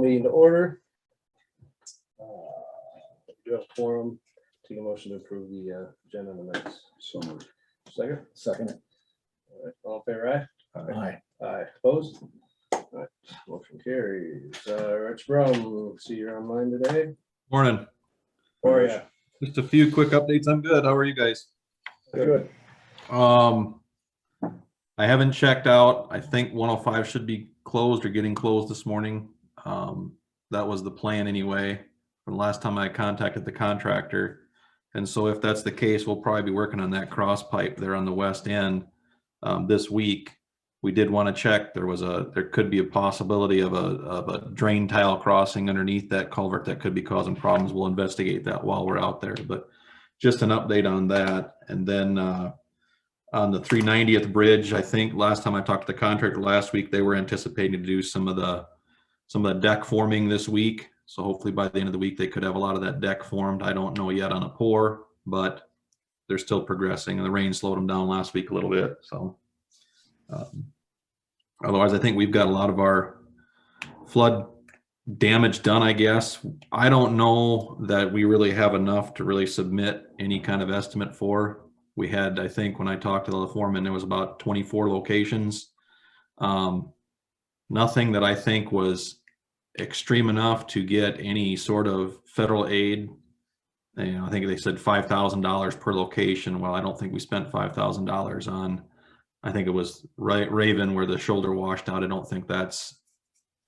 meeting to order. Do have a quorum. Take a motion to approve the agenda in the minutes. So moved. Second. Second. All right, all in favor, aye? Aye. Aye. Opposed? All right, motion carries. Rich Brown, see you're online today. Morning. How are ya? Just a few quick updates. I'm good. How are you guys? Good. I haven't checked out. I think 105 should be closed or getting closed this morning. That was the plan anyway, from the last time I contacted the contractor. And so if that's the case, we'll probably be working on that cross pipe there on the west end this week. We did want to check. There could be a possibility of a drain tile crossing underneath that culvert that could be causing problems. We'll investigate that while we're out there, but just an update on that. And then on the 390th bridge, I think last time I talked to the contractor last week, they were anticipating to do some of the deck forming this week. So hopefully by the end of the week, they could have a lot of that deck formed. I don't know yet on a pour, but they're still progressing, and the rain slowed them down last week a little bit. So otherwise, I think we've got a lot of our flood damage done, I guess. I don't know that we really have enough to really submit any kind of estimate for. We had, I think when I talked to the foreman, there was about 24 locations. Nothing that I think was extreme enough to get any sort of federal aid. I think they said $5,000 per location. Well, I don't think we spent $5,000 on, I think it was Raven where the shoulder washed out. I don't think that's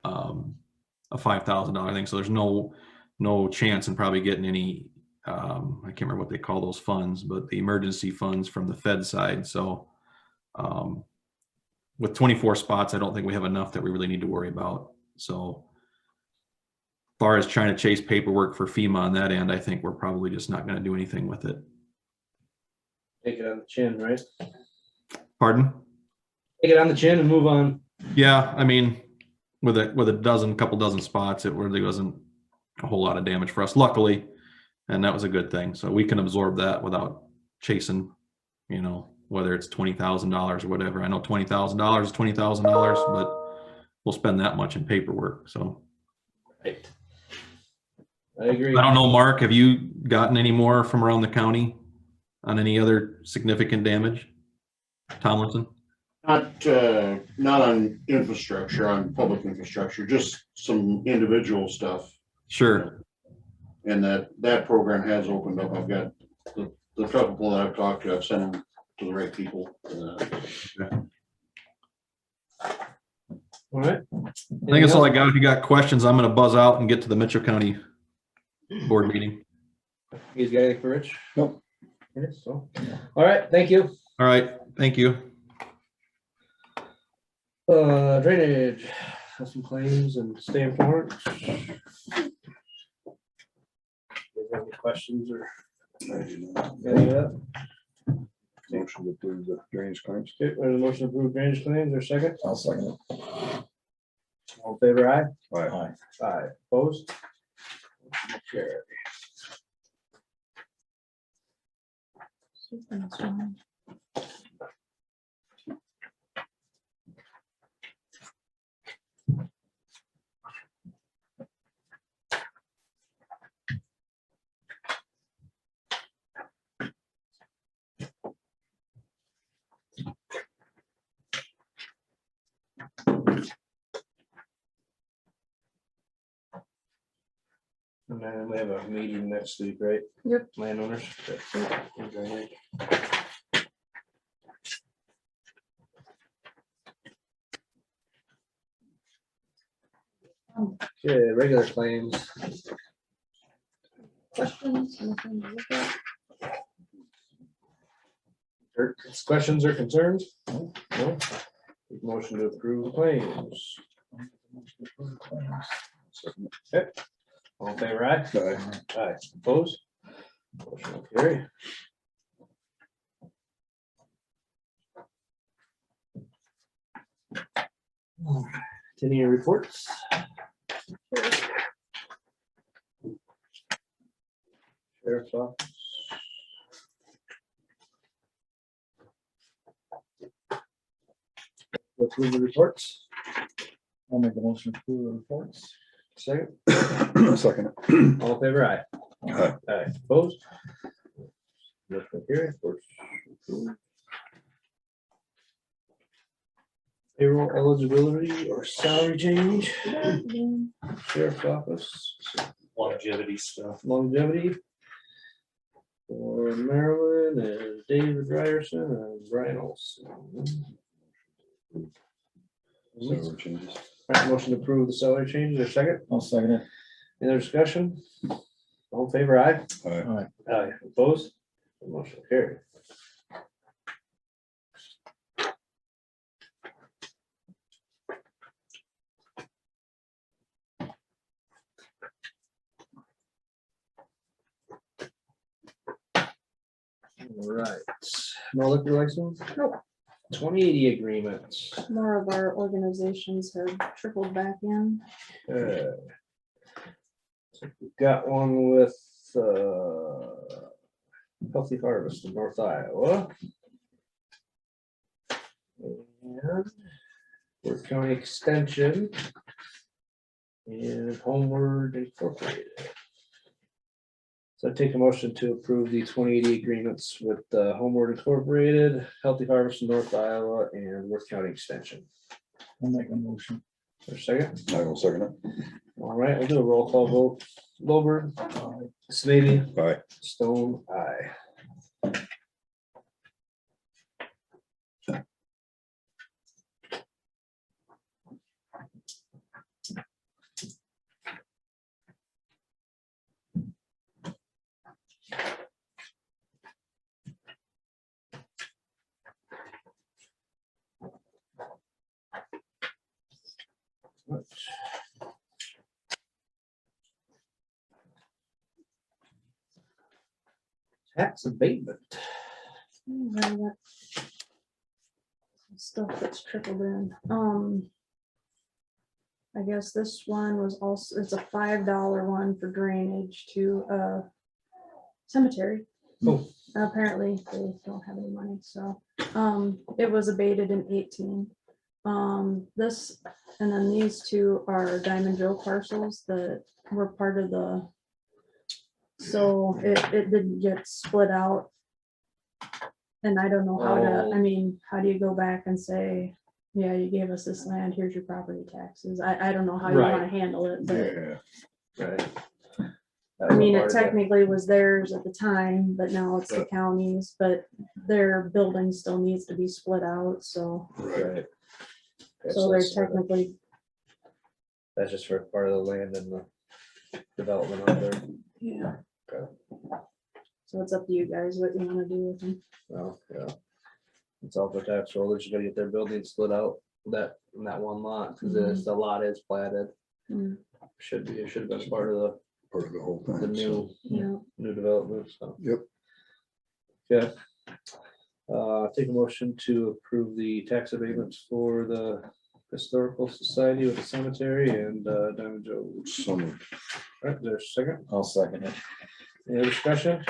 a $5,000 thing. So there's no chance in probably getting any, I can't remember what they call those funds, but the emergency funds from the Fed side. So with 24 spots, I don't think we have enough that we really need to worry about. So as far as trying to chase paperwork for FEMA on that end, I think we're probably just not going to do anything with it. Take it on the chin, right? Pardon? Take it on the chin and move on. Yeah, I mean, with a couple dozen spots, it really wasn't a whole lot of damage for us, luckily, and that was a good thing. So we can absorb that without chasing, whether it's $20,000 or whatever. I know $20,000 is $20,000, but we'll spend that much in paperwork. So Right. I agree. I don't know, Mark, have you gotten any more from around the county on any other significant damage? Tomlinson? Not on infrastructure, on public infrastructure, just some individual stuff. Sure. And that program has opened up. I've got the couple that I've talked to, I've sent them to the right people. All right. I think that's all I got. If you got questions, I'm going to buzz out and get to the Mitchell County board meeting. You guys got anything for Rich? Nope. Okay, so, all right, thank you. All right. Thank you. Drainage, have some claims and stay informed. You guys have any questions or any of that? Motion to approve the drainage claims. Okay, there's a motion to approve drainage claims, or second? I'll second it. All in favor, aye? Aye. Aye. Opposed? Motion carried. And then we have a meeting next week, right? Yep. Landowners. Okay. Okay, regular claims. Questions? Anything to look at? Questions or concerns? No. Motion to approve the claims. Okay. All in favor, aye? Aye. Aye. Opposed? Motion will carry. Any reports? Sheriff's office. Approve the reports. I'll make a motion to approve the reports. Second, Second. all in favor, aye. Aye. Aye, opposed? Motion carried. Payroll eligibility or salary change, sheriff's office, Longevity stuff. longevity. For Marilyn and David Ryerson and Brian Olson. Salary changes. Right, motion to approve the salary change, is there a second? I'll second it. Any other discussion? All in favor, aye? Aye. Aye, opposed? Motion carried. All right, no liquor license? Nope. 2080 agreements. More of our organizations have trickled back in. So we've got one with Healthy Harvest in North Iowa. And Worth County Extension. And Homeward Incorporated. So I take a motion to approve the 2080 agreements with Homeward Incorporated, Healthy Harvest in North Iowa, and Worth County Extension. I'll make a motion. For a second, I will second it. all right, we'll do a roll call vote. Lowberg, Slavy, Aye. Stone, aye. Tax abatement. Stuff that's trickled in. I guess this one was also, it's a $5 one for drainage to a cemetery. Oh. Apparently they don't have any money, so, it was abated in 18. This, and then these two are Diamond Joe parcels that were part of the, so it didn't get split out. And I don't know how to, I mean, how do you go back and say, yeah, you gave us this land, here's your property taxes. I don't know how you want to Right. handle it, but Yeah. Right. I mean, it technically was theirs at the time, but now it's the county's, but their building still needs to be split out, so. Right. Okay, So they're that's for the- technically, That's just for part of the land and the development out there. yeah. Okay. So it's up to you guys what you wanna do with them. Well, yeah. It's all for tax holders, you gotta get their building split out, that, in that one lot, because the lot is platted. Mm. Should be, it should have been part of Part of the whole the thing. new, Yeah, new development, so. Yep. Yeah. Take a motion to approve the tax abatements for the Historical Society with the cemetery and Diamond Joe. So moved. Right, there's a second, I'll second it. any other discussion?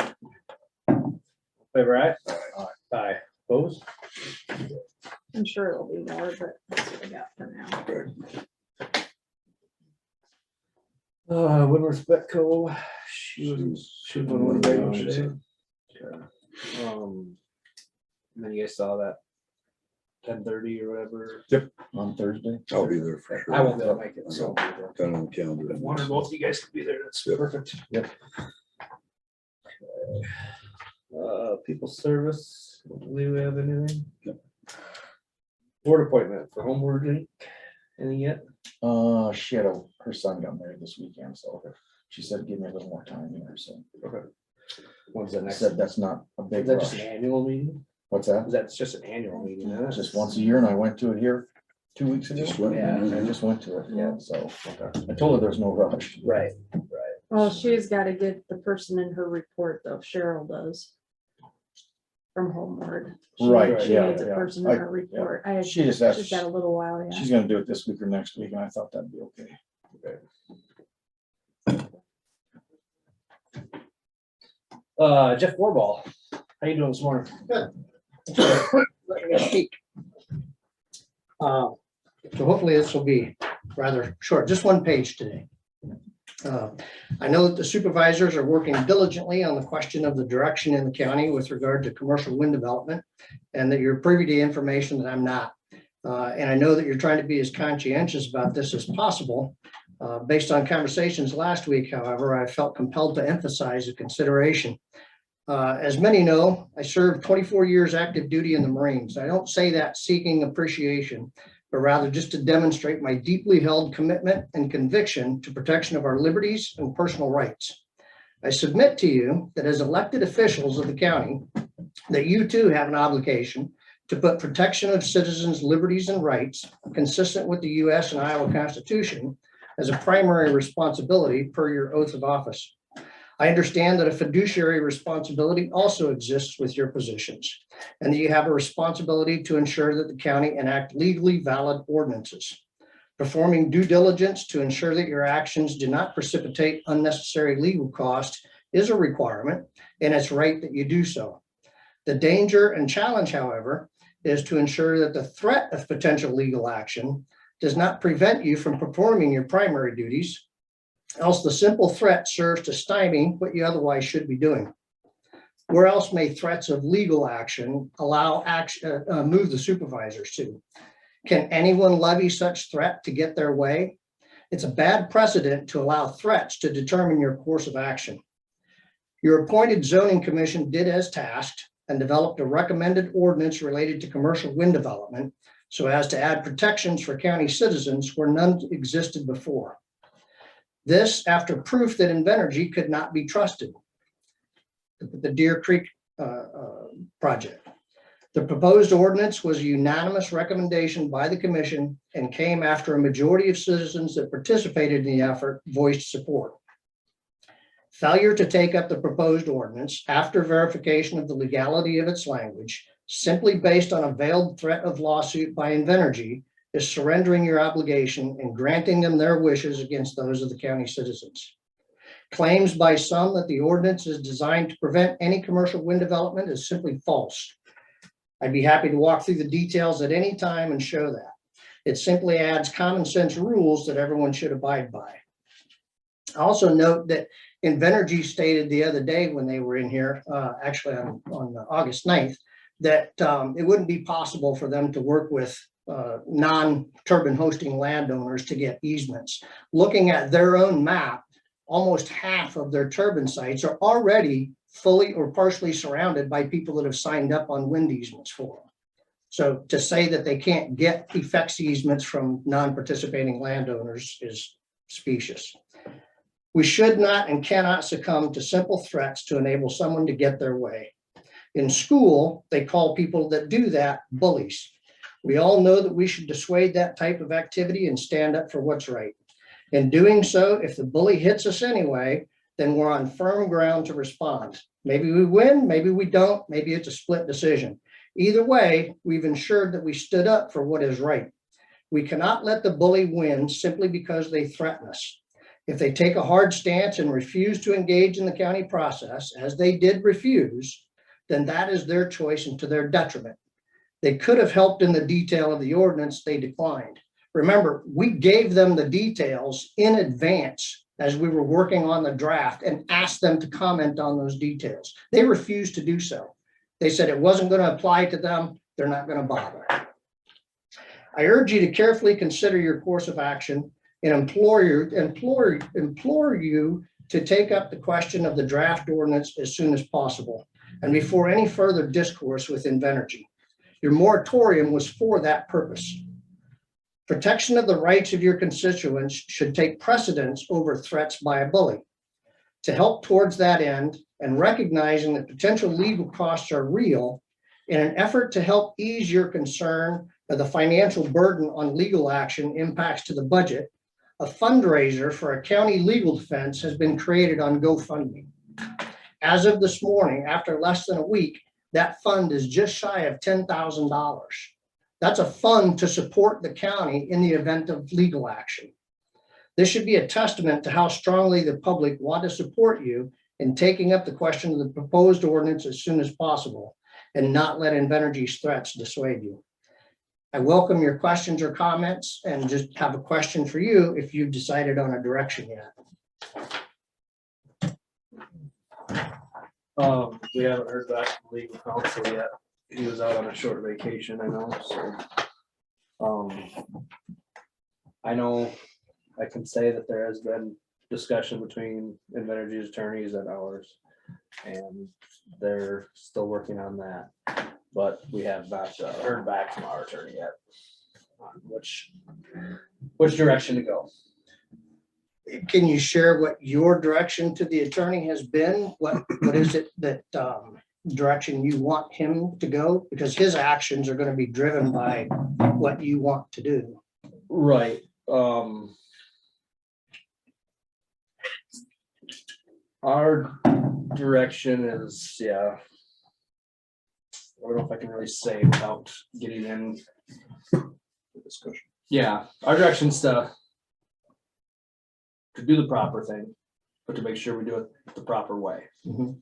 Favor aye? Aye, opposed? I'm sure it'll be more, but that's what I got for now. Woodward Betco, she was on one day today. Okay. And then you guys saw that 10:30 or whatever. On Thursday. I'll be there for sure. I won't be able to make it, so. Got it on the calendar. One or both of you guys could be there, that's Yep. perfect. Yep. People service, do we have anything? Yep. Board appointment for Homeward Inc. Anything yet? She had her son got married this weekend, so she said, give me a little more time here, so. Okay. When's the I next? said, that's not a Is big that just an rush. annual meeting? What's that? That's just an annual meeting, huh? Just once a year, and I went to it here 2 weeks ago. Just went, Yeah, I mhm. just went to it, yeah, so Okay. I told her there's no rush. Right, Well, she's gotta get the person in her report though, Cheryl does. From Homeward. Right, She yeah, needs a yeah. person in her report. She just asked, She's got a little while, yeah. she's gonna do it this week or next week, and I thought that'd be okay. Jeff Warball, how you doing this morning? Letting us speak. So hopefully this will be rather short, just one page today. I know that the supervisors are working diligently on the question of the direction in the county with regard to commercial wind development, and that you're privy to information that I'm not. And I know that you're trying to be as conscientious about this as possible. Based on conversations last week, however, I felt compelled to emphasize a consideration. As many know, I served 24 years active duty in the Marines. I don't say that seeking appreciation, but rather just to demonstrate my deeply held commitment and conviction to protection of our liberties and personal rights. I submit to you that as elected officials of the county, that you too have an obligation to put protection of citizens' liberties and rights consistent with the U.S. and Iowa Constitution as a primary responsibility per your oath of office. I understand that a fiduciary responsibility also exists with your positions, and that you have a responsibility to ensure that the county enact legally valid ordinances. Performing due diligence to ensure that your actions do not precipitate unnecessary legal costs is a requirement, and it's right that you do so. The danger and challenge, however, is to ensure that the threat of potential legal action does not prevent you from performing your primary duties, else the simple threat serves to stymie what you otherwise should be doing. Where else may threats of legal action move the supervisors to? Can anyone levy such threat to get their way? It's a bad precedent to allow threats to determine your course of action. Your appointed zoning commission did as tasked and developed a recommended ordinance related to commercial wind development so as to add protections for county citizens where none existed before. This after proof that Invenergy could not be trusted. The Deer Creek project. The proposed ordinance was a unanimous recommendation by the commission and came after a majority of citizens that participated in the effort voiced support. Failure to take up the proposed ordinance after verification of the legality of its language, simply based on a veiled threat of lawsuit by Invenergy, is surrendering your obligation and granting them their wishes against those of the county citizens. Claims by some that the ordinance is designed to prevent any commercial wind development is simply false. I'd be happy to walk through the details at any time and show that. It simply adds common sense rules that everyone should abide by. I also note that Invenergy stated the other day when they were in here, actually on August 9th, that it wouldn't be possible for them to work with non-turbine hosting landowners to get easements. Looking at their own map, almost half of their turbine sites are already fully or partially surrounded by people that have signed up on wind easements for them. So to say that they can't get effects easements from non-participating landowners is specious. We should not and cannot succumb to simple threats to enable someone to get their way. In school, they call people that do that bullies. We all know that we should dissuade that type of activity and stand up for what's right. In doing so, if the bully hits us anyway, then we're on firm ground to respond. Maybe we win, maybe we don't, maybe it's a split decision. Either way, we've ensured that we stood up for what is right. We cannot let the bully win simply because they threaten us. If they take a hard stance and refuse to engage in the county process, as they did refuse, then that is their choice and to their detriment. They could have helped in the detail of the ordinance, they declined. Remember, we gave them the details in advance as we were working on the draft and asked them to comment on those details. They refused to do so. They said it wasn't going to apply to them. They're not going to bother. I urge you to carefully consider your course of action and implore you to take up the question of the draft ordinance as soon as possible and before any further discourse with Invenergy. Your moratorium was for that purpose. Protection of the rights of your constituents should take precedence over threats by a bully. To help towards that end and recognizing that potential legal costs are real, in an effort to help ease your concern of the financial burden on legal action impacts to the budget, a fundraiser for a county legal defense has been created on GoFundMe. As of this morning, after less than a week, that fund is just shy of $10,000. That's a fund to support the county in the event of legal action. This should be a testament to how strongly the public want to support you in taking up the question of the proposed ordinance as soon as possible and not let Invenergy's threats dissuade you. I welcome your questions or comments and just have a question for you if you've decided on a direction yet. We haven't heard back from legal counsel yet. He was out on a short vacation, I know, so. I know I can say that there has been discussion between Invenergy's attorneys and ours. And they're still working on that, but we have not heard back from our attorney yet. On which direction to go. Can you share what your direction to the attorney has been? What is it that direction you want him to go? Because his actions are going to be driven by what you want to do. Right. Our direction is, yeah. I don't know if I can really say without getting in. Discussion. Yeah, our direction's to do the proper thing, but to make sure we do it the proper way. Mhm.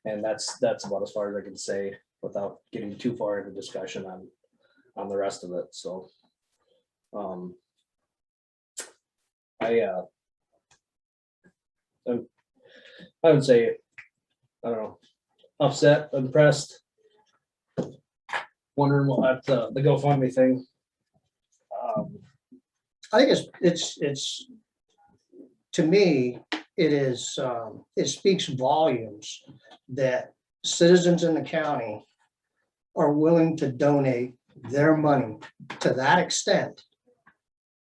And that's about as far as I can say without getting too far into discussion on the rest of it, so. I would say, I don't know, upset, impressed. Wondering what the GoFundMe thing. I think it's to me, it speaks volumes that citizens in the county are willing to donate their money to that extent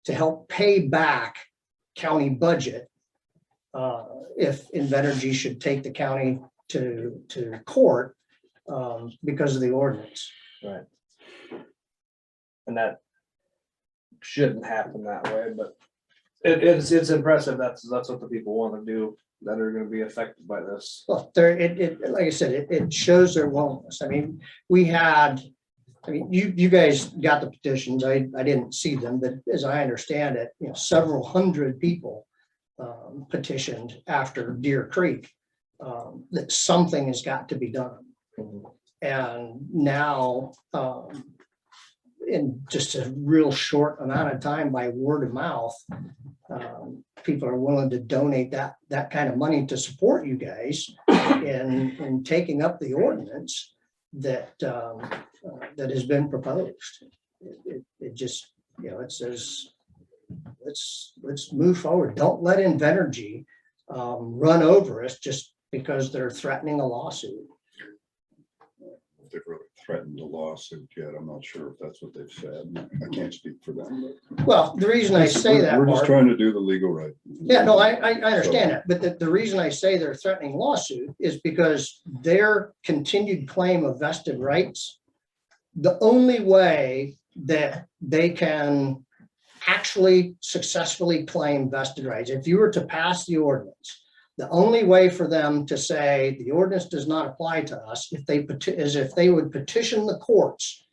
to help pay back county budget if Invenergy should take the county to court because of the ordinance. Right. And that shouldn't happen that way, but it's impressive. That's what the people want to do that are going to be affected by this. Well, like I said, it shows their willingness. I mean, you guys got the petitions. I didn't see them, but as I understand it, several hundred people petitioned after Deer Creek that something has got to be done. And now, in just a real short amount of time, by word of mouth, people are willing to donate that kind of money to support you guys in taking up the ordinance that has been proposed. It just, it says, let's move forward. Don't let Invenergy run over us just because they're threatening a lawsuit. If they've really threatened a lawsuit yet, I'm not sure if that's what they've said. I can't speak for them. But Well, the reason I say that, we're just Mark, trying to do the legal right. yeah, no, I understand that, but the reason I say they're threatening lawsuit is because their continued claim of vested rights, the only way that they can actually successfully claim vested rights, if you were to pass the ordinance, the only way for them to say the ordinance does not apply to us is if they would petition the courts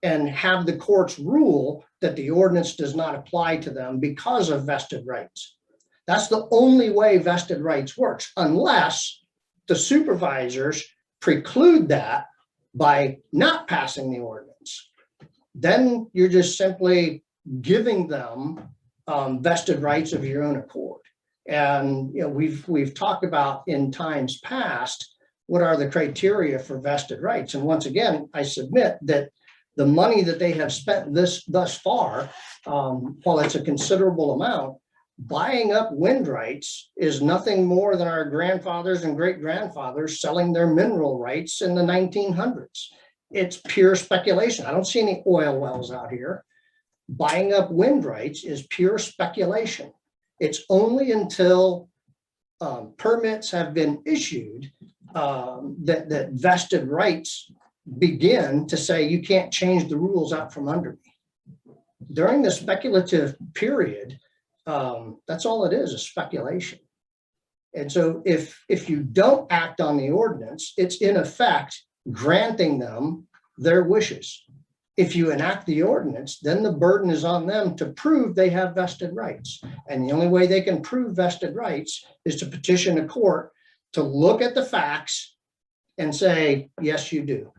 and have the courts rule that the ordinance does not apply to them because of vested rights. That's the only way vested rights works, unless the supervisors preclude that by not passing the ordinance. Then you're just simply giving them vested rights of your own accord. And we've talked about in times past what are the criteria for vested rights. And once again, I submit that the money that they have spent thus far, while it's a considerable amount, buying up wind rights is nothing more than our grandfathers and great grandfathers selling their mineral rights in the 1900s. It's pure speculation. I don't see any oil wells out here. Buying up wind rights is pure speculation. It's only until permits have been issued that vested rights begin to say you can't change the rules out from under me. During the speculative period, that's all it is speculation. And so if you don't act on the ordinance, it's in effect granting them their wishes. If you enact the ordinance, then the burden is on them to prove they have vested rights. And the only way they can prove vested rights is to petition a court to look at the facts and say, yes, you do.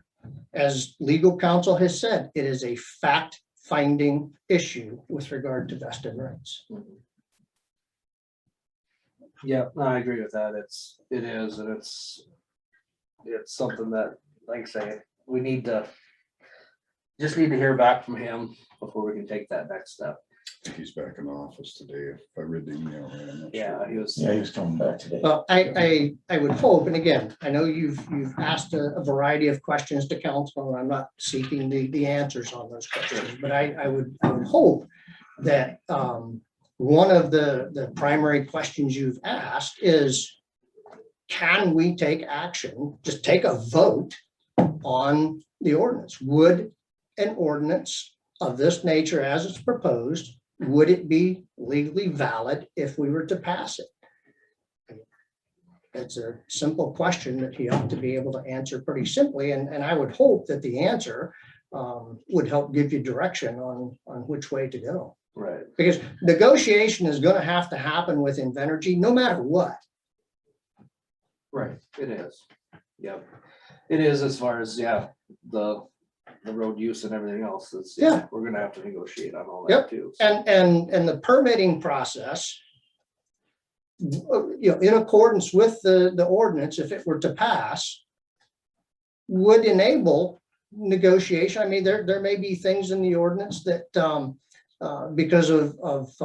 As legal counsel has said, it is a fact-finding issue with regard to vested rights. Yeah, no, I agree with that. It is, and it's something that, like I say, we just need to hear back from him before we can take that next step. I think he's back in the office today. If I read the email right, I'm not Yeah, sure. he was. Yeah, he was coming back today. Well, I would hope, and again, I know you've asked a variety of questions to council, and I'm not seeking the answers on those questions, but I would hope that one of the primary questions you've asked is, can we take action, just take a vote on the ordinance? Would an ordinance of this nature as it's proposed, would it be legally valid if we were to pass it? It's a simple question that he ought to be able to answer pretty simply, and I would hope that the answer would help give you direction on which way to go. Right. Because negotiation is gonna have to happen with Invenergy, no matter what. Right, it is. Yep. It is as far as, yeah, the road use and everything else. It's, Yeah. we're gonna have to negotiate on all Yep. that too. And the permitting process, in accordance with the ordinance, if it were to pass, would enable negotiation. I mean, there may be things in the ordinance that, because of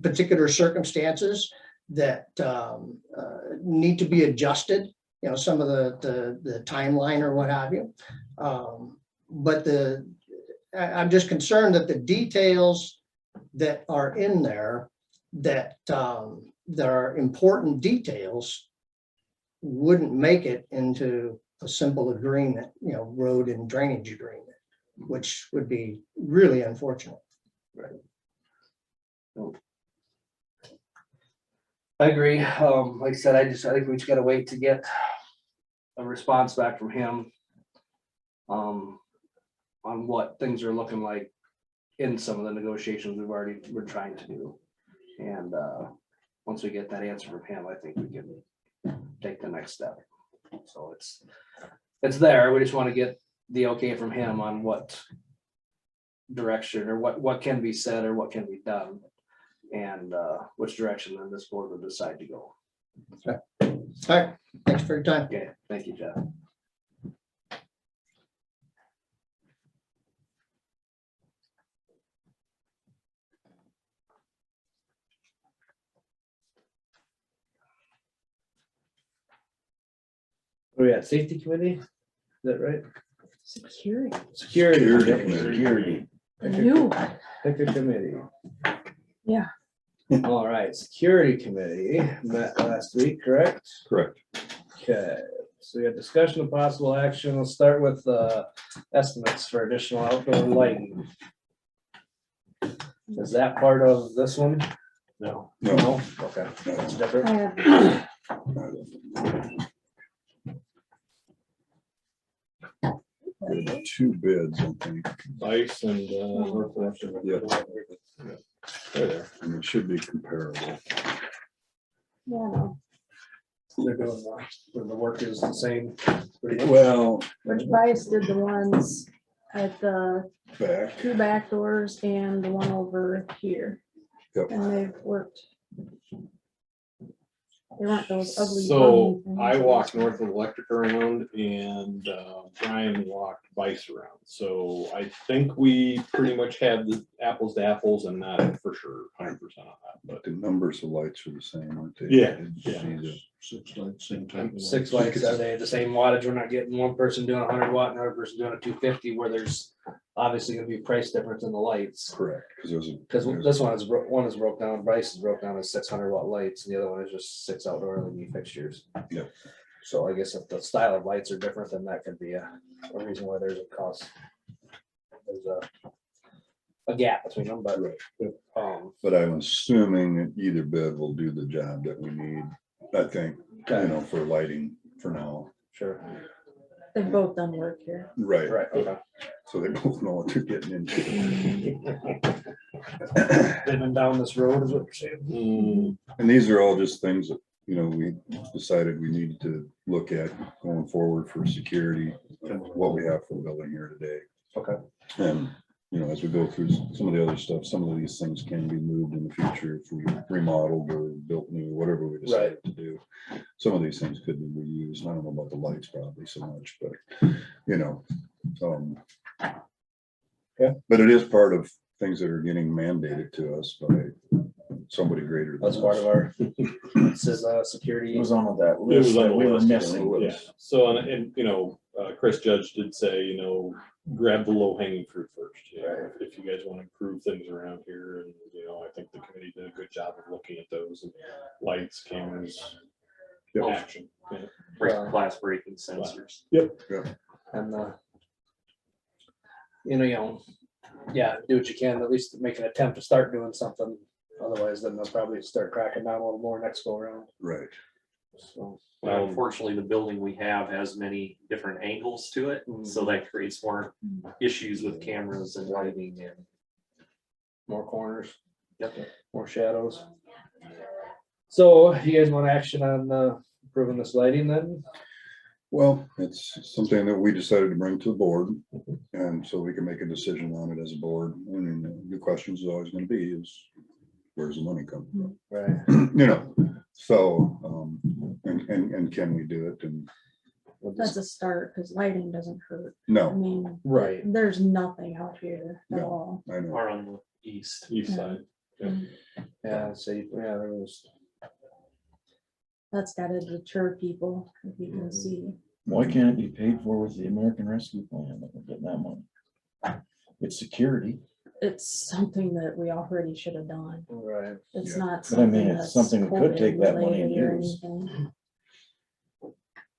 particular circumstances that need to be adjusted, some of the timeline or what have you. But I'm just concerned that the details that are in there that are important details wouldn't make it into a simple agreement, road and drainage agreement, which would be really unfortunate. I agree. Like I said, I think we just gotta wait to get a response back from him. On what things are looking like in some of the negotiations we're trying to do. And once we get that answer from him, I think we can take the next step. So it's there. We just want to get the okay from him on what direction or what can be said or what can be done. And which direction then this board will decide to go. All right, thanks for your time. Okay, thank you, Jeff. Oh yeah, safety committee, is that right? Security. Security. Security. You. Pick a committee. Yeah. All right, security committee met last week, correct? Correct. Okay, so we had discussion of possible action. Let's start with estimates for additional outdoor lighting. Is that part of this one? No. No. Okay, No. it's different. I have We had 2 bids, I think. Ice and Northwestern. Yeah. There. And it should be comparable. no. They're doing the work is the same. pretty much. Well, Which Bias did the ones at the back, 2 back doors and the one over here. Yep. And they've worked. They weren't those ugly. So ugly I things. walked Northwood Electric around and Brian walked Vice around. So I think we pretty much had the apples to apples and not for sure 100% on that, but the numbers of lights are the same, aren't they? Yeah, Did you yeah. see the 6 lights, same type? of Six lights? lights, are they the same wattage? We're not getting one person doing 100 watt, another person doing a 250, where there's obviously gonna be a price difference in the lights. Correct, because there's a. Because there's- this one is broke down, Bryce is broke down as 600 watt lights, and the other one is just 6 outdoor LED fixtures. Yep. So I guess if the style of lights are different, then that could be a reason why there's a cost. There's a gap between them, but But I'm assuming that either bid will do the job that we need, I think, okay, for lighting for now. sure, They've both done work here. Right, right, okay. so they both know what they're getting into. Been down this road is what you're saying. And these are all just things that, we decided we needed to look at going forward for security, and what we have for the building here today. Okay. And, as we go through some of the other stuff, some of these things can be moved in the future if we remodeled or built new whatever we decide to do. Some of these things could be reused. I don't know about the lights probably so much, but you know. Yeah. But it is part of things that are getting mandated to us by somebody greater than That's part us. of our, it says, security. It was on that It was list on that the we were list, missing. Yeah, so, and, you know, Chris Judge did say, you know, grab the low hanging fruit first. You know, if you guys want to improve things around here, and, you know, I think the committee did a good job of looking at those, and lights, cameras, action. Yeah. Class breaking sensors. And, you know, yeah, do what you can, at least make an attempt to start doing something. Otherwise, then they'll probably start cracking down a little more next go around. Right. So, Well, unfortunately, the building we have has many different angles to it, so that creates more issues with cameras and lighting and. more corners. Yep. More shadows. So you guys want action on approving this lighting then? Well, it's something that we decided to bring to the board, and so we can make a decision on it as a board. And the question is always gonna be is, where's the money come from? Right. You know, so, and can we do it? And That's a start, because lighting doesn't hurt. I no, mean, Right. there's nothing out here at No. all. I know, Or on the east. East side. Yeah, so, yeah, there was, That's gotta deter people, if you can see. Why can't it be paid for with the American Rescue Plan that we're getting that money? It's security, It's something that we already should have done. right. It's Yeah. not But I mean, something it's that's something we could take that money and COVID-related or use. anything.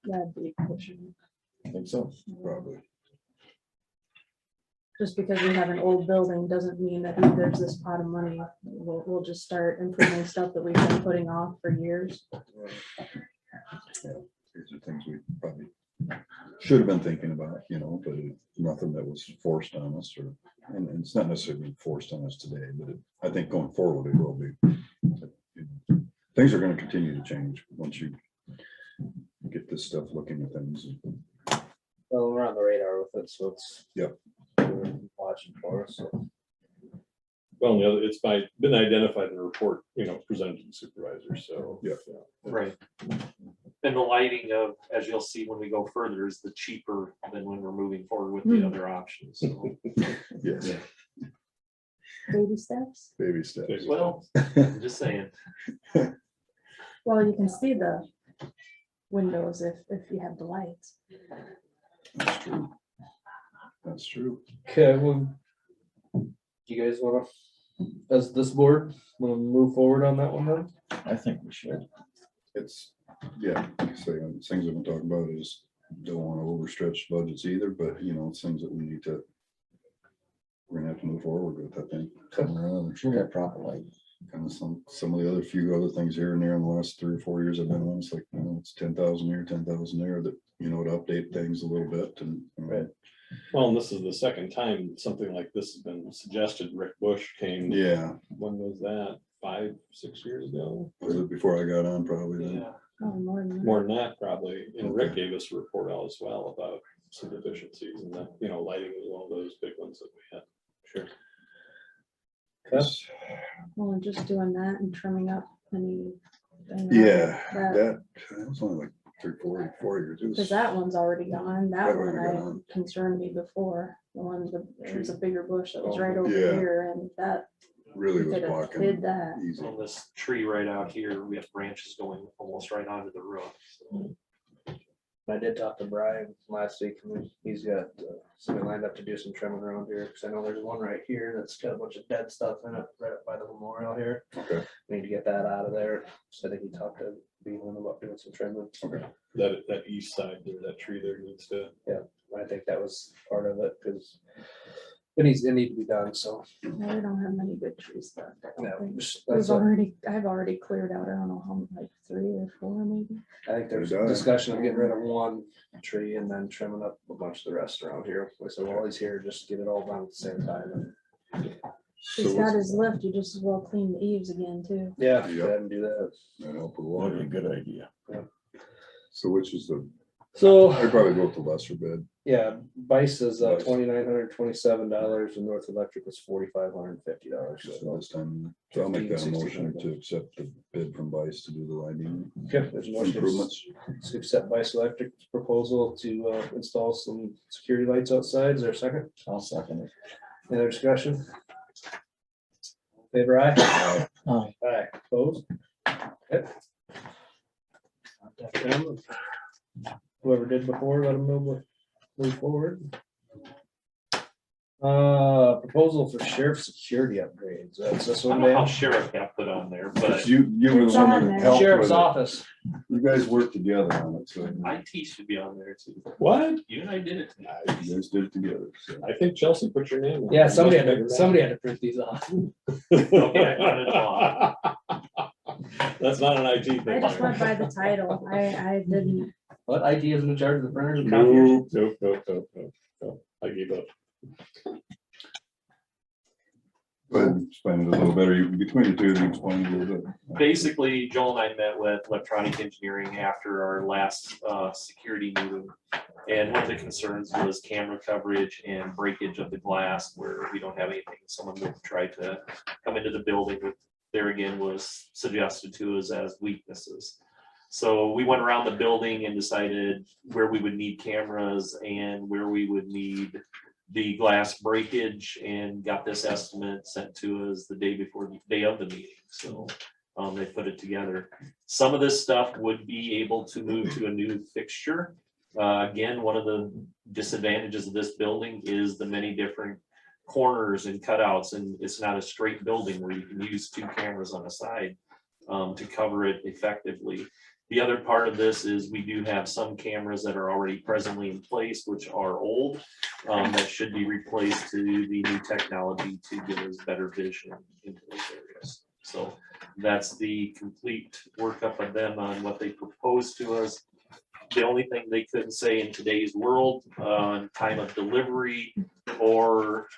That'd be pushing. I think so. probably. Just because we have an old building doesn't mean that hey, there's this pot of money. We'll just start improving stuff that we've been putting off for years. These are things we probably should have been thinking about, you know, but nothing that was forced on us or, and it's not necessarily forced on us today, but I think going forward it will be. Things are gonna continue to change once you get this stuff looking at things. Well, we're on the radar with it, so it's. Yep. Watching for us, so. Well, and the other, it's been identified in the report, you know, presented to the supervisors, so. Yeah. Right. And the lighting of, as you'll see when we go further, is the cheaper than when we're moving forward with the other options. So, Yes, Baby steps. baby steps. well, I'm just saying. Well, you can see the windows if you have the lights. That's true. That's true. Okay, well, you guys wanna, as this board, wanna move forward on that one then? I think we should. It's, yeah, like I say, things that we're talking about is don't want to overstretch budgets either, but you know, it's things that we need to. We're gonna have to move forward with, I think. We should have proper light. Kind of some of the other few other things here and there in the last 3 or 4 years I've been on, it's like, you know, it's 10,000 here, 10,000 there, that, you know, to update things a little bit and. Right. Well, and this is the second time something like this has been suggested. Rick Bush came. Yeah, When was that? 5, 6 years ago? was it before I got on probably then? Yeah. Oh, more than that. More than that, probably. And Rick gave us a report out as well about some deficiencies, and that, you know, lighting was one of those big ones that we had. Sure. Yes. Well, and just doing that and trimming up any. Yeah, that was only like 4 years. It Because was- that one's already gone. That That one one got I on. concerned me before. The one, it was a bigger bush that was Oh, right over yeah. here and that, Really we was could have blocking hid that. easy. On this tree right out here, we have branches going almost right onto the roof. So, I did talk to Brian last week, and he's got somebody lined up to do some trimming around here, because I know there's one right here that's got a bunch of dead stuff in it, right up by the memorial here. Okay. Need to get that out of there, so I think he talked to Beaman about doing some trimming. Okay. That east side there, that tree there needs to. I think that was part of it, because it needs to be done, so. We don't have many good trees left. I don't think. That's what- I've already cleared out, I don't know how, like 3 or 4 maybe. I think there's They're done. discussion of getting rid of one tree and then trimming up a bunch of the rest around here. I said, well, he's here, just get it all done at the same time. He's So got what's- his lift, you just as well clean the eaves again too. Yeah, Yep. go ahead and do that. That help with That'd be water. a good idea. So which is the So, I'd probably go with the lesser bid. yeah, Bice is Bice. $2,927 and North Electric was $4,550. So this time, so I'll make that a motion to accept the bid from Bice to do the lighting Okay, there's a motion improvements. to accept Bice Electric's proposal to install some security lights outside. Is there a second? I'll second it. Any other discussion? Favor aye? Aye. Aye, opposed? Okay. Whoever did before, let them move forward. Proposal for sheriff security upgrades. That's this I one, don't know how Dan? sheriff got put on there, but You were It's the one on that there. helped Sheriff's with it. office. You guys worked together on it, so IT should be on there too. What? You and I did it. you guys did it together. So. I think Chelsea put your name. on it. Yeah, somebody had to print these off. Okay, I got it wrong. That's not an IT I thing. just went by the title. I didn't. What, IT isn't in charge of the printers and copiers? Nope. I gave up. Go ahead and explain it a little better. Between the two, you explain a little bit. Basically, Joel and I met with electronic engineering after our last security meeting. And one of the concerns was camera coverage and breakage of the glass where we don't have anything. Someone would try to come into the building, but there again was suggested to us as weaknesses. So we went around the building and decided where we would need cameras and where we would need the glass breakage, and got this estimate sent to us the day before the day of the meeting. So they put it together. Some of this stuff would be able to move to a new fixture. Again, one of the disadvantages of this building is the many different corners and cutouts, and it's not a straight building where you can use two cameras on a side to cover it effectively. The other part of this is we do have some cameras that are already presently in place, which are old, that should be replaced to the new technology to give us better vision into those areas. So that's the complete workup of them on what they proposed to us. The only thing they couldn't say in today's world on time of delivery or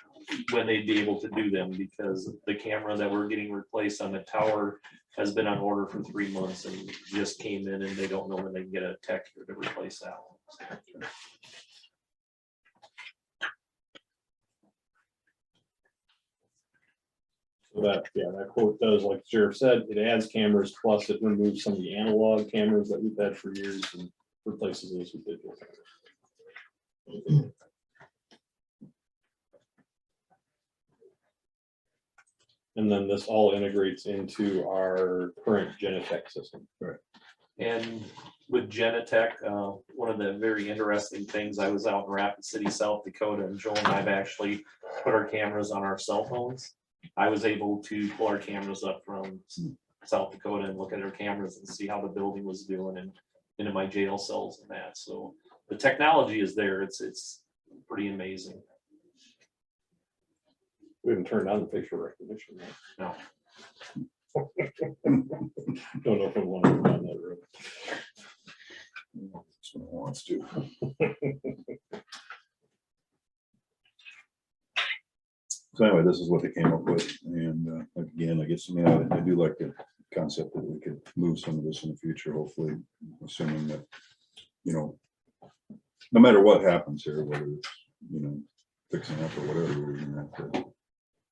when they'd be able to do them, because the camera that we're getting replaced on the tower has been on order for 3 months and just came in, and they don't know when they can get a tech to replace that one. So that, yeah, that quote does, like the sheriff said, it adds cameras, plus it removes some of the analog cameras that we've had for years and replaces those with digital cameras. And then this all integrates into our current Genetech system. Right. And with Genetech, one of the very interesting things, I was out in Rapid City, South Dakota, and Joel and I've actually put our cameras on our cell phones. I was able to pull our cameras up from South Dakota and look at our cameras and see how the building was doing and into my jail cells and that. So the technology is there. It's pretty amazing. We haven't turned on the facial recognition yet. No. Don't know if we want to go down that road. Someone wants to. So anyway, this is what they came up with, and again, I guess, I do like the concept that we could move some of this in the future, hopefully, assuming that, no matter what happens here, whether it's, fixing up or whatever, we're gonna have to.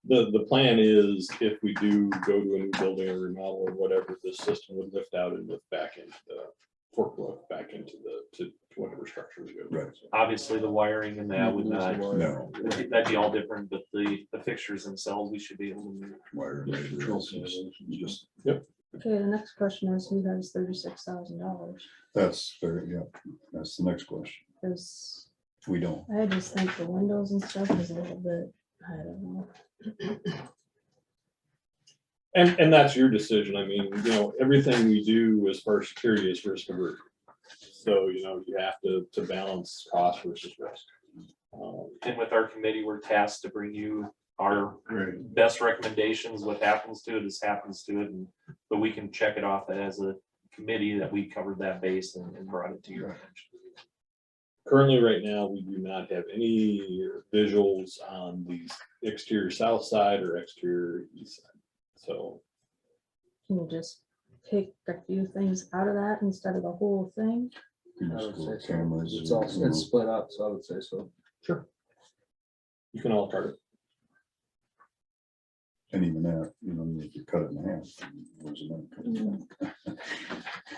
The plan is if we do go to a new building or remodel or whatever, this system would lift out and lift back into the forklift, back into to whatever structure we go to. Right. Obviously, the wiring and that would not, No. that'd be all different, but the fixtures themselves, we should be able to move. Wire and labor, it's just, Okay, the next question is who has $36,000? that's very, yeah, that's the next question. Because We don't. I just think the windows and stuff is a little bit, I don't know. And that's your decision. I mean, everything we do as far as security is risk averse. So, you have to balance cost versus risk. And with our committee, we're tasked to bring you our best recommendations. What happens to it is happens to it, but we can check it off as a committee that we covered that base and brought it to your attention. Currently, right now, we do not have any visuals on the exterior south side or exterior east side. So Can you just pick a few things out of that instead of the whole thing? You I just would go say with so. cameras, It's all, you know. it's split up, so I would say so. Sure. You can all card it. And even that, you know, if you cut it in half. Where's the money coming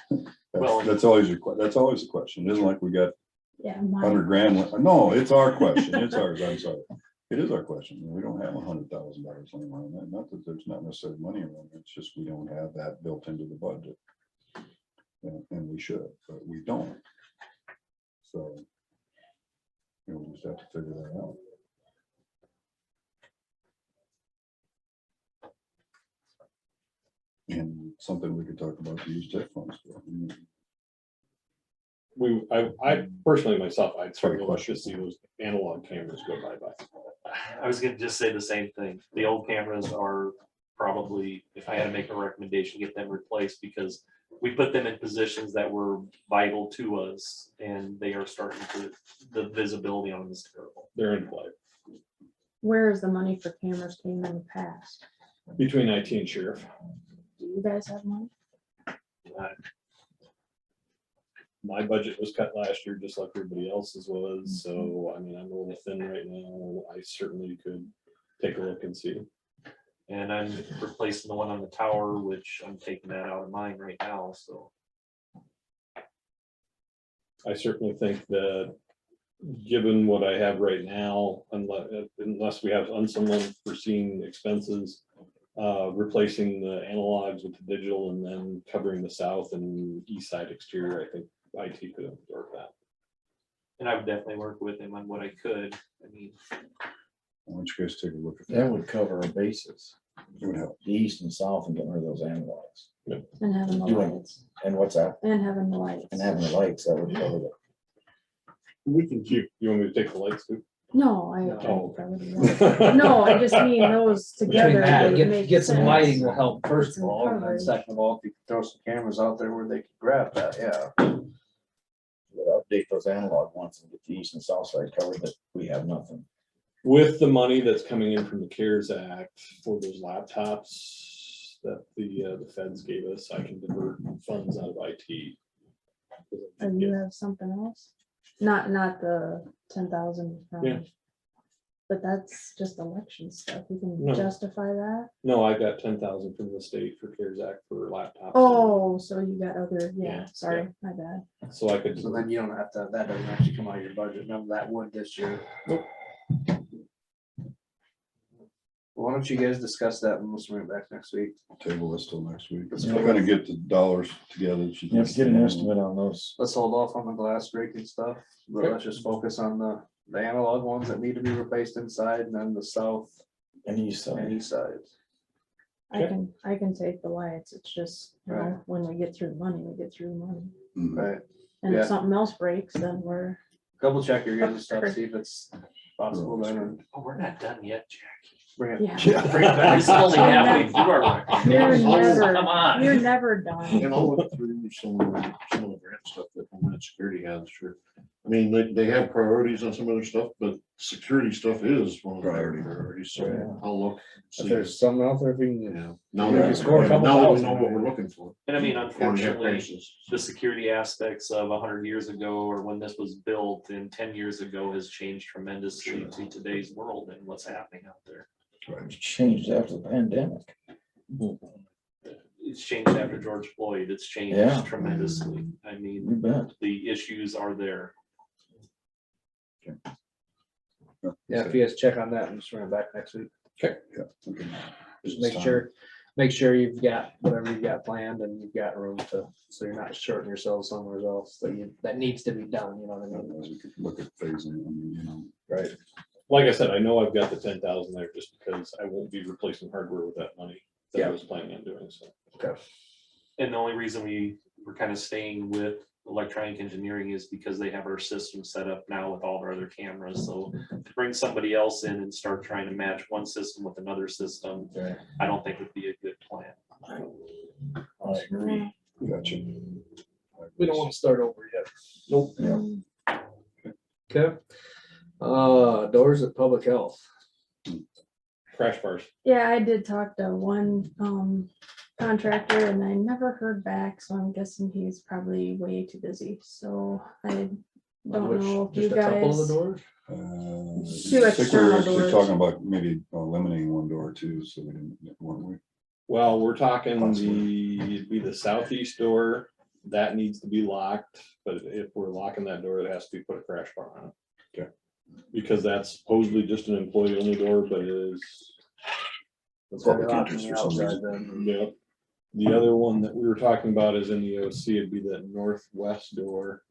from? Well- That's always that's always a question. It isn't like we got Yeah, 100 grand. No, it's our question. It's ours. I'm sorry. It is our question. We don't have $100,000 laying around that. Not that there's not necessarily money around it. It's just we don't have that built into the budget. And we should, but we don't. So, you know, we just have to figure that out. And something we could talk about to use TIF funds for. I personally myself, I'd Sorry, certainly like to see those analog cameras go bye-bye. I was gonna just say the same thing. The old cameras are probably, if I had to make a recommendation, get them replaced because we put them in positions that were vital to us and they are starting to, the visibility on them is terrible. They're in play where is the money for cameras came in the past? between IT and sheriff. Do you guys have money? My budget was cut last year, just like everybody else's was, so I mean, I'm a little thin right now. I certainly could take a look and see. And I'm replacing the one on the tower, which I'm taking that out of mine right now, so. I certainly think that, given what I have right now, unless we have some unforeseen expenses, replacing the analogs with the digital and then covering the south and east side exterior, I think IT could absorb that. And I would definitely work with him on what I could. I mean, Why don't you guys take a look at That that? would cover our bases, It would help. the east and south, and getting rid of those analogs. And having the Doing- lights, And what's that? and having the lights. And having the lights, that would cover it. We can keep, you want me to take the lights too? No, I. Oh, No, I just mean those together. Between that, they make get some sense. lighting will help first of Some all, and then coverage. second of all, if you could throw some cameras out there where they could grab that, yeah. We'll update those analog ones and get the east and south side covered, but we have nothing. With the money that's coming in from the CARES Act for those laptops that the feds gave us, I can divert funds out of IT. And you have something else? Not the 10,000. Yeah. But that's just election stuff. You can No. justify that. No, I got 10,000 from the state for CARES Act for laptops. Oh, so you got other, yeah, Yeah, sorry, my bad. So I could, So then you don't have to, that doesn't actually come out of your budget, none of that would this year. Nope. Why don't you guys discuss that and we'll bring it back next week? Table this till next week. Let's We're gonna get the dollars together. You have to get an estimate on those. Let's hold off on the glass breaking stuff, but let's just focus on the analog ones that need to be replaced inside and then the south And east and side. east sides. I can take the lights. It's just, you know, Right. when we get through the money, we get through the money. Mhm. Right, And Yeah. if something else breaks, then we're, double check your guys' stuff, see if it's possible then, and oh, we're not done yet, Jackie. bring it. yeah. Bring it back. It's only halfway through our You're recommendations. never, Come on. you're never done. And I'll look through some of the grant stuff that Homeland Security has, sure. I mean, they have priorities on some other stuff, but security stuff is one of the priorities, Yeah. so I'll look. If see. there's something out there, if we can, Yeah. Now We can that score a couple now that we thousand. know what we're looking for. And I mean, And we have unfortunately, prices. the security aspects of 100 years ago or when this was built and 10 years ago has changed tremendously to today's world and what's happening out there. It's changed after the pandemic. It's changed after George Floyd. It's Yeah. changed tremendously. I You mean, bet. the issues are there. yeah, if you guys check on that and just bring it back next week. Okay. Just make sure you've got whatever you've got planned and you've got room to, so you're not shorting yourself somewhere else that needs to be done, you know what I mean? Otherwise, we could look at phasing, you know. Right. like I said, I know I've got the 10,000 there just because I won't be replacing hardware with that money that I Yeah. was planning on doing, so. Okay. And the only reason we were kind of staying with electronic engineering is because they have our system set up now with all of our other cameras. So to bring somebody else in and start trying to match one system with another system, Right. I don't think would be a good plan. I agree. Gotcha. We don't want to start over yet. Nope. Yeah. Okay. Doors at public health. Crash bars. Yeah, I did talk to one contractor and I never heard back, so I'm guessing he's probably way too busy, so I don't know if you Just a couple of the guys. doors? I Two think we were external actually doors. talking about maybe eliminating one door too, so we didn't, weren't we? Well, we're talking Possibly. it'd be the southeast door, that needs to be locked, but if we're locking that door, it has to be put a crash bar on it. Okay. Because that's supposedly just an employee only door, but it is. It's Public locked on interest the for some outside reason. then. Yep. The other one that we were talking about is in the OC, it'd be that northwest door.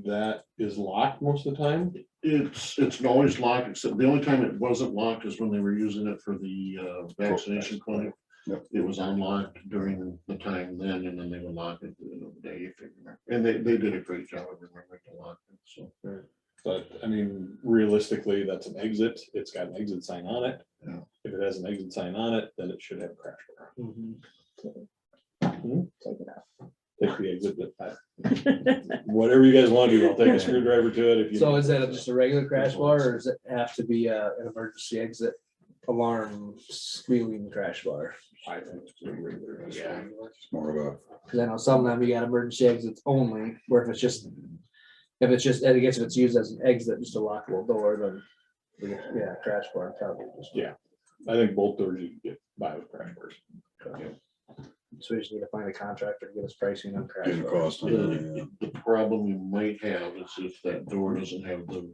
That is locked most of the time. It's always locked, except the only time it wasn't locked is when they were using it for the vaccination clinic. Yep. It was unlocked during the time then, and then they would lock it at the end of the day. if you remember. And they did a great job of remembering to lock it, so. But I mean, realistically, that's an exit. It's got an exit sign on it. Yeah. If it has an exit sign on it, then it should have a crash bar. Mhm. Take it out. Take the exit, but whatever you guys want to do, I'll take a screwdriver to it if you. So is that just a regular crash bar or does it have to be an emergency exit alarm squealing crash bar? I think it's a regular, yeah. It's more of a, Cause I know some of them you got emergency exits only, where if it's just, I guess if it's used as an exit, just a lockable door, then yeah, crash bar probably just. Yeah. I think both doors you can get by with crash bars. So we just need to find a contractor to get us pricing on crash getting bars. cost on it, yeah. The problem you might have is if that door doesn't have the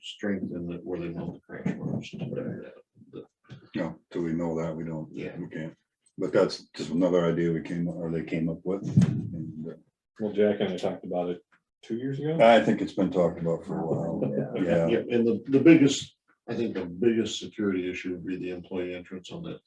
strength in it where they mount the crash bars. No, till we know that, we don't, Yeah. we can't. But that's just another idea they came up with. And, Well, Jack and I talked about it 2 years ago. I think it's been talked about for a while. Yeah. Yeah, And the biggest, I think the biggest security issue would be the employee entrance on that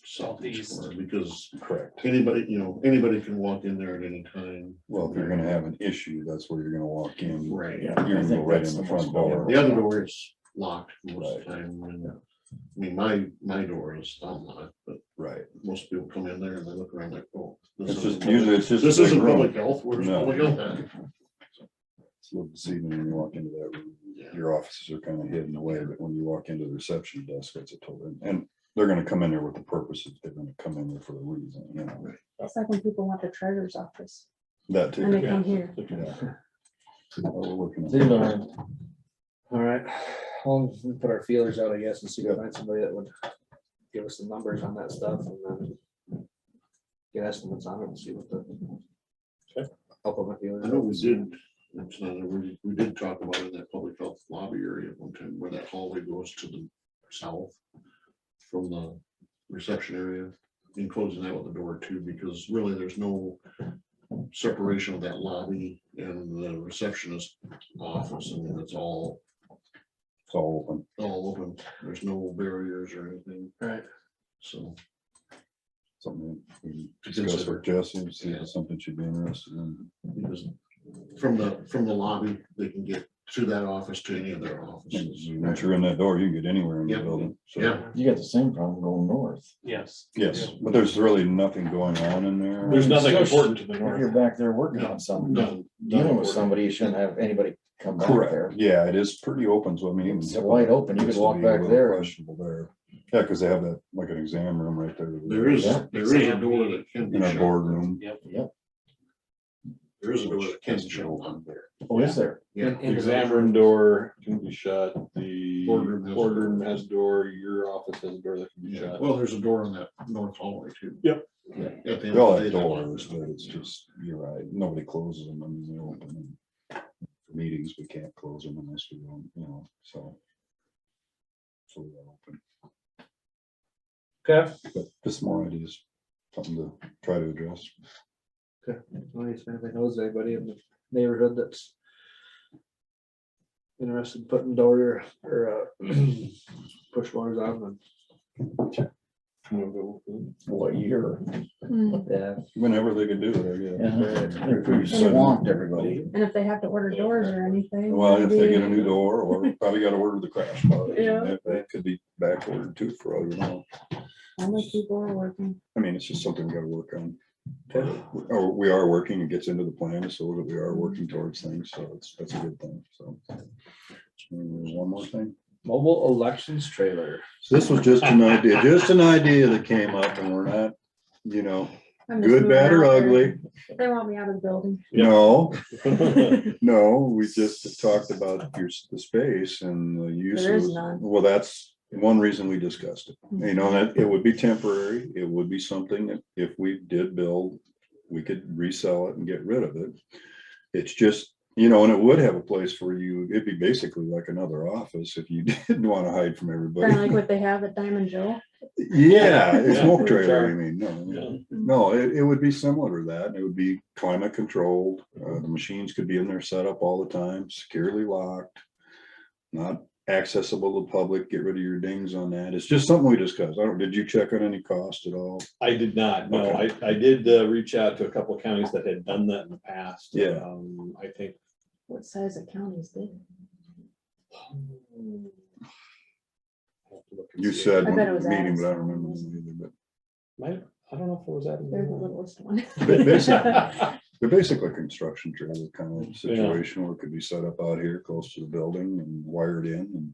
southeast corner, because correct. anybody, anybody can walk in there at any time. Well, if you're gonna have an issue, that's where you're gonna walk in. Right. You're gonna go right in the front door. The other door is locked most of the Right. time. And, I mean, my door is unlocked, but Right. most people come in there and they look around like, oh. It's isn't just, usually it's just. This a big isn't room. public health, where's No. public health at? It's a little deceiving when you walk into that room. Yeah. Your offices are kind of hidden away, but when you walk into the reception desk, it's a total, and they're gonna come in there with the purpose, they're gonna come in there for a reason, you know, It's like when people want the treasurer's office that too. and they Yeah. come here. Yeah. We're working on See, that. All right, we'll put our feelers out, I guess, and see if we find somebody that would give us the numbers on that stuff and then get estimates on it and see what the. Okay. Help them with feelers. I know we did, it's not, we did talk about it in that public health lobby area at one time, where that hallway goes to the south from the reception area, enclosing that with a door too, because really there's no separation of that lobby and the receptionist office. I mean, it's all It's all open, there's no barriers or anything, Right. so. something that we To discuss consider. with Jesse, and see if Yeah. it's something she'd be interested in. Because from the lobby, they can get to that office, to any of their offices. And Once you're in that door, you can get anywhere in the Yep. building. So, Yeah. You got the same problem going north. Yes. yes, but there's really nothing going on in there. There's nothing Just- important to the If you're north. back there working on something, No, dealing with somebody, you shouldn't have anybody come back there. Correct, yeah, it is pretty open, so I mean. It's wide open, you could used to walk be a back little there. Questionable there, yeah, because they have that, like an exam room right there. There is, Yeah. there is a door that can be In our shut. boardroom. Yep. There is a door that can be shut on there. Oh, is there? Yeah. The exam room door can be shut, the Boardroom has a boardroom door. has a door, your office has a door that can be Yeah, shut. well, there's a door on that north hallway too. Yep. Yeah, at the end They of all the have day, doors, but it's just, you're right, nobody closes them, I mean, they're open. For meetings, we can't close them unless we don't, so. So they're open, Okay. but just more ideas, something to try to address. Okay. Well, if anybody knows anybody in the neighborhood that's interested in putting door or push doors on, What year? Mm. then yeah. Whenever they can do it, I guess. They're pretty swamped, everybody. And if they have to order doors or anything. Well, if they get a maybe- new door, or probably gotta order the crash bar. Yeah. That could be back ordered too, for all you know. How many people are working? I mean, it's just something we gotta work on. Okay. Or we are working, it gets into the plan, so that we are working towards things, so that's a good thing, so. There's one more thing. Mobile elections trailer. So this was just an idea that came up, and we're not you know, I'm just good, moving bad, or out there. ugly. They want me out of the building. Yep. No, no, we just talked about the space and the use. There is none. Well, that's one reason we discussed it. You know, that it would be temporary. It would be something that if we did build, we could resell it and get rid of it. It's just, you know, and it would have a place for you. It'd be basically like another office if you didn't want to hide from Kind of everybody. like what they have at Diamond Joe. Yeah, it's Yeah, smoke trailer, sure. I mean, no. Yeah. No, it would be similar to that. It would be climate controlled. The machines could be in there set up all the time, securely locked. Not accessible to the public. Get rid of your dings on that. It's just something we discussed. Did you check on any cost at all? I did not, no, Okay. I did reach out to a couple of counties that had done that in the past. Yeah. I think. What size of counties did? I'll have to look and You see. said I bet it one was meeting, but I Addison. don't remember them either, I don't know if it was that. They're the littlest one. but they're basically construction trailer kind of situation where it could be set up out here close to the building and wired in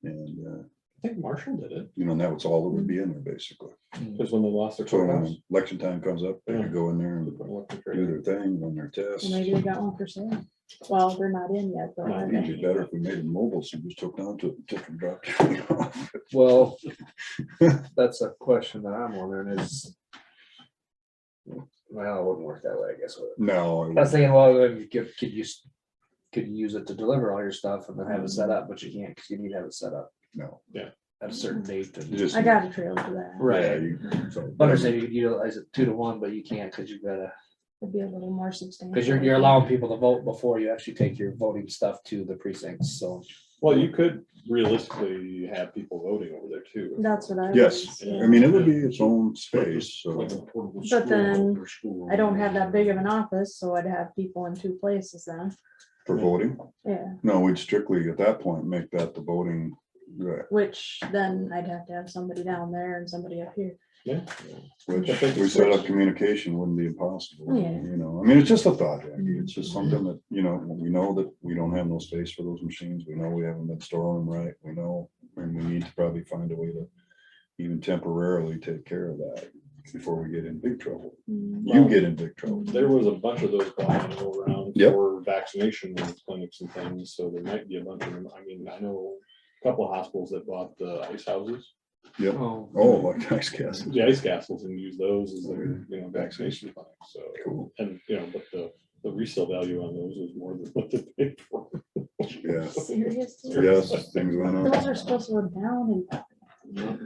and I think Marshall did it, you know, and that was all that would be in there basically. because when they lost their So courthouse. when election time comes up, they could go in there and they put an electric do trailer. their thing, run their tests. Maybe they got one for sale. Well, they're not in yet, but No, It'd be better if we made them mobile, so you just took down to it, took and dropped it off. Well, that's a question that I'm wondering is. Well, it wouldn't work that way, I guess. would it? No, I was thinking, well, then you could you use it to deliver all your stuff and then have it set up, but you can't, because you need to have it set up no. at a certain date. You and- just- I got a trailer for that. Right. So- I understand you could utilize it 2 to 1, but you can't, because you gotta, It'd be a little more substantial. because you're allowing people to vote before you actually take your voting stuff to the precincts, so. Well, you could realistically have people voting over there too. That's what I. Yes, was, I mean, it would be its own space, Like so. a portable But school, then or school. I don't have that big of an office, so I'd have people in 2 places then. For voting, Yeah, no, we'd strictly at that point make that the voting. Right, which then I'd have to have somebody down there and somebody up here. Yeah. which If they could we set up switch. communication wouldn't be impossible, Yeah. you know, I mean, it's just a thought, Jackie. It's just something that, you know, we know that we don't have no space for those machines, we know we haven't been storing them right, we know, and we need to probably find a way to even temporarily take care of that before we get in big trouble. Mm, You Well, get in big trouble. There was a bunch of those going around Yep. for vaccination clinics and things, so there might be a bunch of them. I mean, I know a couple of hospitals that bought the ice houses, Yep, Oh, oh, like nice guess. the ice castles, and use those as their, vaccination clinics, so. Cool. And, but the resale value on those is more than what they paid for. Yeah, Seriously? yes, things went Those up. are supposed to go down and.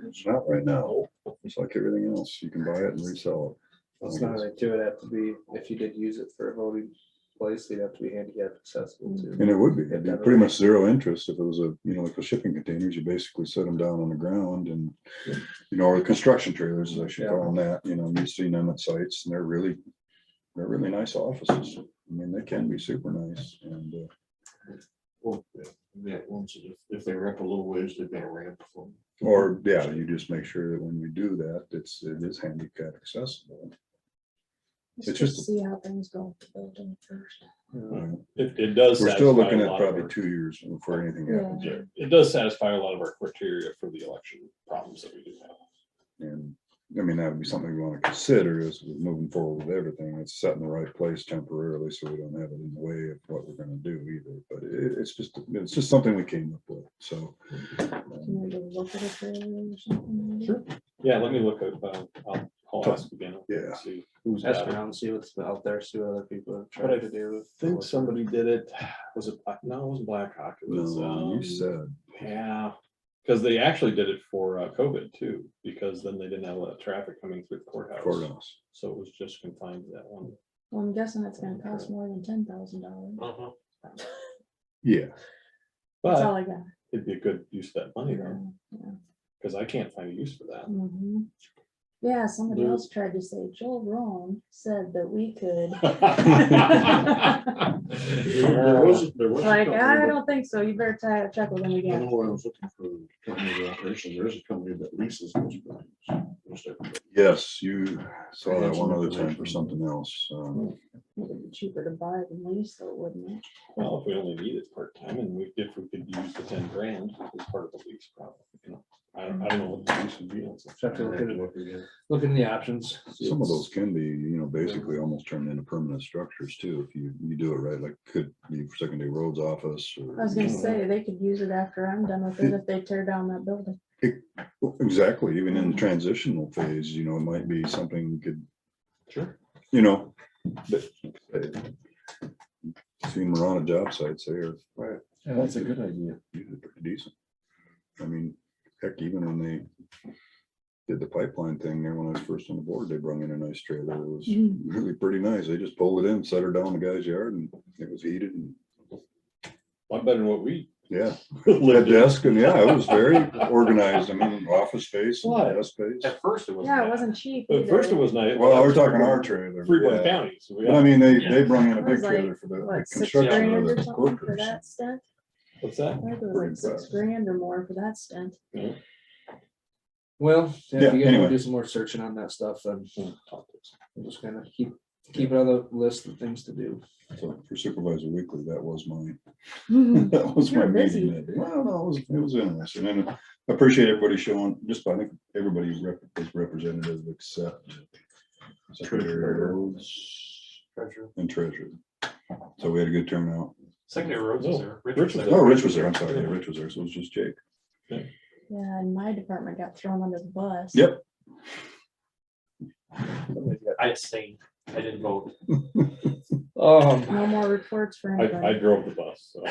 It's not right now, it's like everything else, you can buy it and resell That's not right too, it'd have to be, if you did use it for a voting place, it'd have to be handicap accessible it. too. And it would be, it'd be pretty much zero interest if it was a, you know, like the shipping containers, you basically set them down on the ground and, you know, or the construction trailers, as I should call them that, you know, you've seen them at sites and they're really nice offices. I mean, they can be super nice and, Well, yeah, once, if they rent a little ways, they've got a ramp for them. or, yeah, you just make sure that when we do that, it is handicap accessible. Let's It's just just- see how things go with the building first. It does. We're still satisfy looking a at lot of probably our- 2 years before anything happens there. It does satisfy a lot of our criteria for the election problems that we do have. And, I mean, that would be something we want to consider as we're moving forward with everything. It's set in the right place temporarily, so we don't have it in the way of what we're gonna do either. But it's just something we came up with, so. Can we go look at a trailer or something? Sure. Yeah, let me look at, I'll ask again. Yeah. See who's Ask got it. around, see what's out there, see what other people have But I tried to do. I think somebody did it, was it, no, it wasn't Blackhawk, it was, No, you said, yeah. Because they actually did it for COVID too, because then they didn't have a lot of traffic coming through the courthouse. courthouse. So it was just confined to that one. Well, I'm guessing it's gonna cost more than $10,000. Yeah, That's all But I got. it'd be a good use of that money though, Yeah. because I can't find a use for that. Mhm. Yeah, somebody else tried to say Joel Rowan said that we could. There was a Like, company I that- don't think so. You better check with him I again. know I was looking for company operations, there's a company that leases those buildings. Most everybody. yes, you saw that one other time for something else. It would be cheaper to buy than lease, though, wouldn't it? Well, if we only need it part-time and if we could use the 10 grand as part of the lease, probably, I don't know what the use would be on some. Just have to look at it. Look into the options. Some of those can be, basically almost turned into permanent structures too, if you do it right, like could be secondary roads office or. I was gonna say, they could use it after I'm done with it if they tear down that building. Exactly, even in the transitional phase, it might be something you could, Sure. but seen them on a job site, say, or Yeah, that's a good idea. usually pretty decent. I mean, heck, even when they did the pipeline thing there, when I was first on the board, they brought in a nice trailer. It was really pretty nice. They just pulled it in, set her down the guy's yard, and it was heated, and A lot better than what we yeah, lived that in. desk, and yeah, it was very organized. I mean, office space, and What? desk space. At first it was. Yeah, it wasn't cheap. At first it either. was nice. Well, we're talking our trailer. Freeborn yeah. County. So we But I mean, they brought in a It big was like, trailer for the What, 6 construction grand of or the something for workers. that stint? What's that? I think it was like 6 grand or more for that stint. Well, if Yeah, you guys want anyway. to do some more searching on that stuff, then we'll just kind of keep it on the list of things to do. So for Supervisor Weekly, that was my, Mhm. that was You my were busy. meeting that day. Well, no, it was interesting. And I appreciate everybody showing, I think everybody was representative except Secretary Roads and Treasurer. So we had a good turnout. Secondary roads is there. Rich was was there. Oh, Rich was there. I'm sorry. Yeah, Rich was there. So it was just Jake. Yeah, and my department got thrown under the bus. Yep. I abstained. I didn't vote. No more reports for I anybody. drove the bus. So.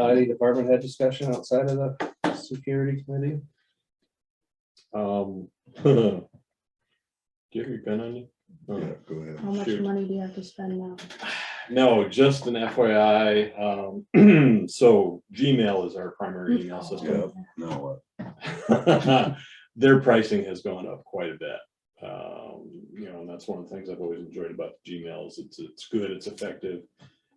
Any department head discussion outside of the security committee? Do you have your pen on you? Oh. Yeah, go ahead. How much Shoot. money do you have to spend now? No, just an FYI. So Gmail is our primary email Yeah. system. Now what? Their pricing has gone up quite a bit. And that's one of the things I've always enjoyed about Gmail is it's good, it's effective.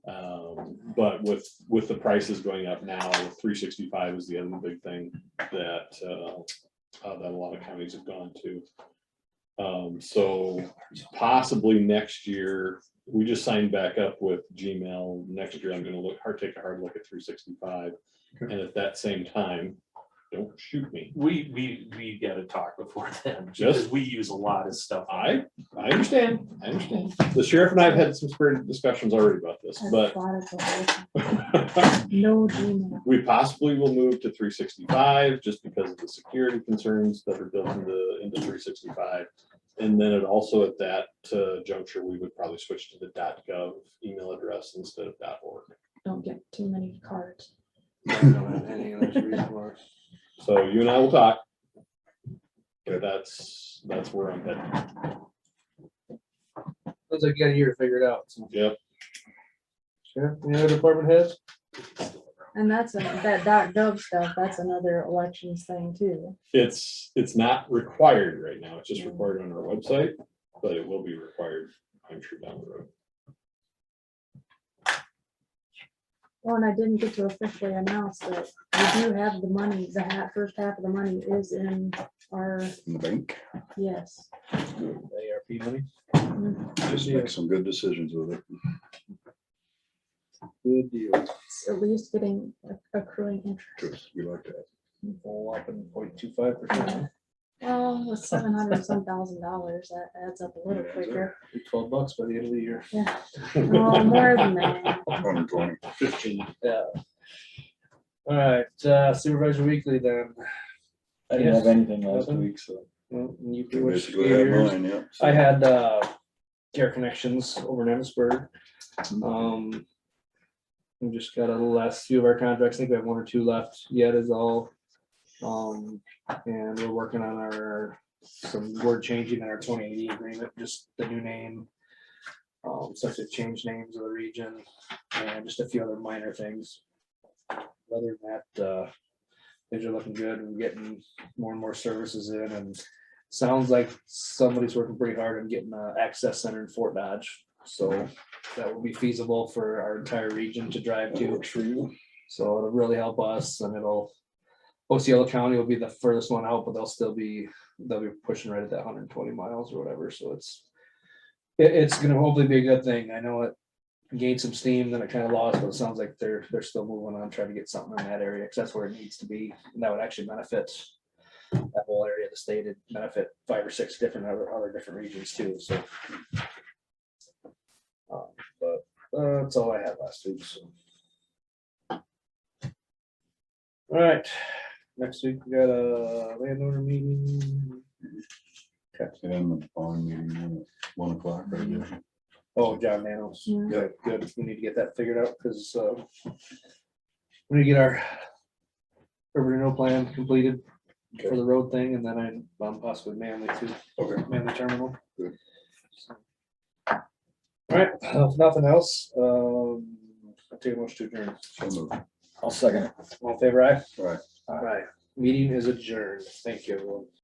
But with the prices going up now, 365 is the other big thing that a lot of counties have gone to. So possibly next year, we just signed back up with Gmail. Next year, I'm gonna take a hard look at 365. And at that same time, don't shoot me. We gotta talk before then, Just- because we use a lot of stuff. I understand. The sheriff and I have had some spirited discussions already about this, I but thought it was no Gmail. we possibly will move to 365 just because of the security concerns that are built into 365. And then it also at that juncture, we would probably switch to the .gov email address instead of .org. Don't get too many cards. I don't have any other reason why. So you and I will talk. But that's where I'm headed. Looks like you got a year to figure it out. So. Yep. Sure. Any other department heads? And that .gov stuff, that's another elections thing too. It's not required right now. It's just required on our website, but it will be required, I'm sure, down the road. Well, and I didn't get to officially announce that we do have the money, first half of the money is in our, In the bank, yes. ARP money. just make some good decisions with it. Good deal. It's at least getting accruing interest. Because we like that. Full up in 0.25%. Well, with $700 some $1,000, that adds up a little Yeah, quicker. $12 by the end of the year. Yeah, well, more than that. 120. 15. Yeah. All right, Supervisor Weekly then. I didn't have anything last Nothing? week, so. Well, you You pretty much basically gave have yours. mine, yeah. I had Care Connections over in Emmitsburg. We just got a last few of our contracts. I think we have 1 or 2 left yet is all. And we're working on some word changing in our 2080 agreement, just the new name. Such as change names of the region and just a few other minor things. Other than that, things are looking good. We're getting more and more services in and sounds like somebody's working pretty hard on getting an access center in Fort Dodge. So that will be feasible for our entire region to drive That to. works for you. So it'll really help us and Osceola County will be the furthest one out, but they'll be pushing right at that 120 miles or whatever. So it's gonna hopefully be a good thing. I know gained some steam, then it kind of lost, but it sounds like they're still moving on, trying to get something in that area, because that's where it needs to be. And that would actually benefit that whole area of the state, it'd benefit 5 or 6 different other different regions too, so. But that's all I had last week, so. All right, next week we got a landowner meeting. And the following meeting at 1 o'clock, right? Yeah. Oh, John Manos. Yeah. Good. We need to get that figured out because we need to get our urban renewal plan completed for the road thing, and then I'm possibly Manly too. Okay. Manly terminal. Good. So. All right, if nothing else, I'll take a motion to adjourn. So moved. I'll second it. All in favor, aye? Right. Aye. Meeting is adjourned. Thank you, everyone.